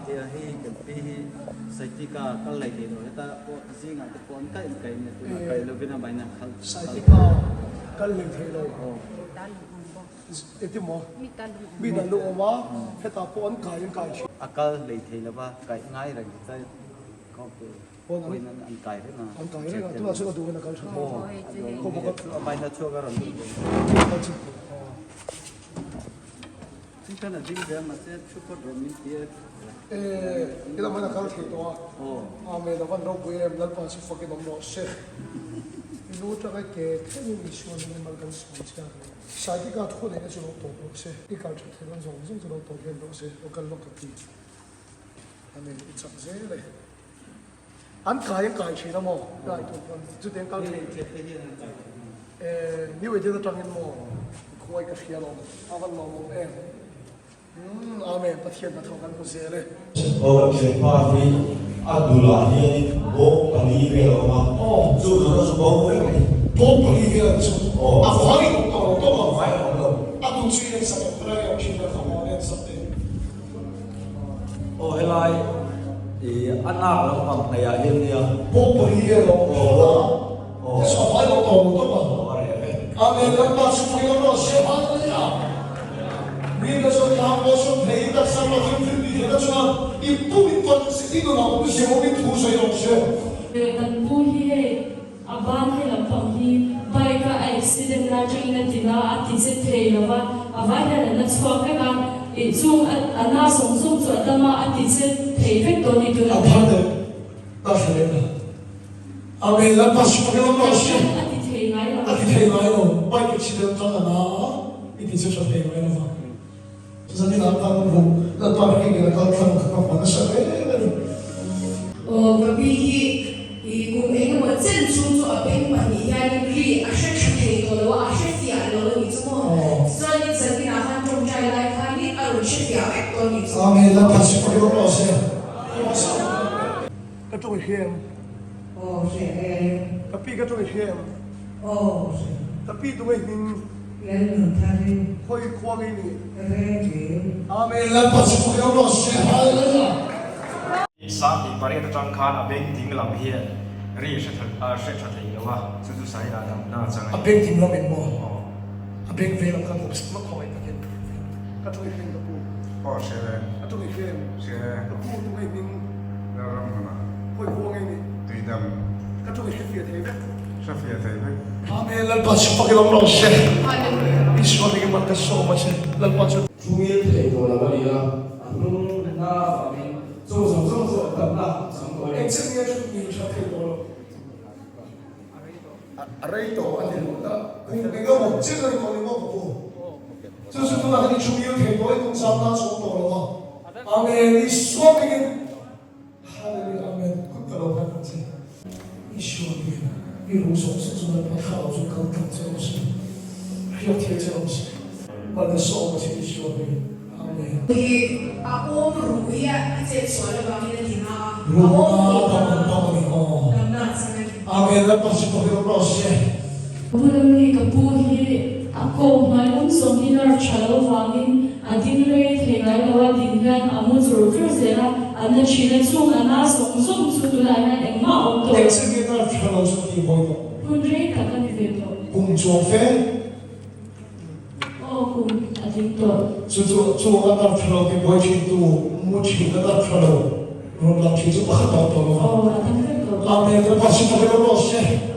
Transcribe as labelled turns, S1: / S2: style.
S1: tia hi kan pi hi saitika kal lai ke no ta ko zinga te kon kai kai ne tu kai lo bina baina khal
S2: saitika kal lai the lo eti mo mi da lu ma heta pon kai
S1: akal lai the la ba kai ngai ra ta ko ko nan an kai re na
S2: an kai re na tu aso du na kal tho
S1: ko ko baina chu ga ron Kan ada juga masih cukup romin dia.
S2: Kita mana kalau kita tua. Ame lawan rok gue melakukan pasti fakir nomor se. Ini udah kayak ini isu ini makan semua. Saat ini kat kau dengan jodoh toh se. Ikat dengan jodoh toh dengan se. Lokal lokal ti. Ame itu saja le. An kaya sih nama. Kaya tu kan. Jadi yang kalau ni wajah tu tangin mo. Kuai kasih lo. Awal lo Amen. Pathian na thokan ko zele.
S3: Oh, ke party Abdullah ni bo kali ke ma. Oh, so so bo ko ni.
S2: Bo kali ke so.
S3: Oh,
S2: afari to
S3: mai lo.
S2: Atu chui sa ko ra ya chin na mo ne sabte.
S3: Oh, helai. Anak lo pam kaya hin dia.
S2: Bo kali ke lo. Oh. So afari to ma. Amen. Lampa su ko se ba ya. Minda so ta mo so play ta sa mo tin tin ni ta so ipu min to si no na ko se mo min tu so yo se
S4: kan pu hi aban hi lam phang hi bai ka accident la jing na tina ati se thei lawa avai na na chwa ka ka e chung ana song song chu atama ati se thei vek to ni tu na
S2: ta se na ame la pas ko no se
S4: ati thei ngai
S2: no bai ki accident ta na iti se so thei ngai no Jadi nak tahu pun, nak tahu lagi nak tahu apa nak saya ni.
S5: Oh, tapi kung eno mo zen susu apeng maniyan ri ashe chhe to lo ashe tia lo ni mo. So ni sabi na han tong jai lai kani aru she tia ek to ni.
S2: Amen. La pasi ko lo se. Katu hem.
S5: Oh, she.
S2: Tapi katu hem.
S5: Oh, she.
S2: Tapi tu ni
S5: Yan thari.
S2: Koi kuang ini.
S5: Amen.
S2: La pasi ko lo se. Hallelujah.
S6: Sa ti pare ta chang khan abeng ting lam hi ri she tha thei lo wa chu chu sai da na chang
S2: Abeng tim lo men mo. Abeng ve lo kan ko ma khoi ka ken. Katu hem ka pu.
S6: ko she
S2: Katu hem.
S6: she
S2: Ka pu tu mai ning
S6: na ram na
S2: koi kuang ini.
S6: tui dam
S2: Katu hem fi the ve.
S6: sha fi thei ve
S2: Amen. La pasi ko lo se. Isu ni man ka so ma se. La pasi
S3: Jumil thei to la bali la. Anung na fa mi. So tam na sam ko.
S2: Examine tu ni sa the lo. Aray to ano ta. Kung ikaw mo sino ko ni mo ko. So tu na ni jumil the to kung sa na so to lo. Amen. Isu ni Hallelujah. Amen. Kung talo ka kasi. Isu ni 이루 속에서 바카오서 강탄처럼 피어티처럼 받아서 오지 시원해 아멘
S5: Thì ako rủi á sẽ xóa là bằng cái gì nào
S2: 루마 바바바바니
S5: làm nào sang đây
S2: 아멘 나 빠시 거기로 러시에
S4: Bulan ka pu hi ako ngai um som hi nar chalo wangin adin re the ngai lawa din gan amu zur zur zera anna chile chung ana song song chu tu lai na engma om to
S2: 엑스게나 플러스 이 보이고
S4: Hundred ka kan ve to
S2: 공조페
S4: o kum adin to
S2: 저저 저가 플러스 보이지도 무치가 플러스 롤라 치즈 바다 또
S4: o adin ve to
S2: 아멘 나 빠시 거기로 러시에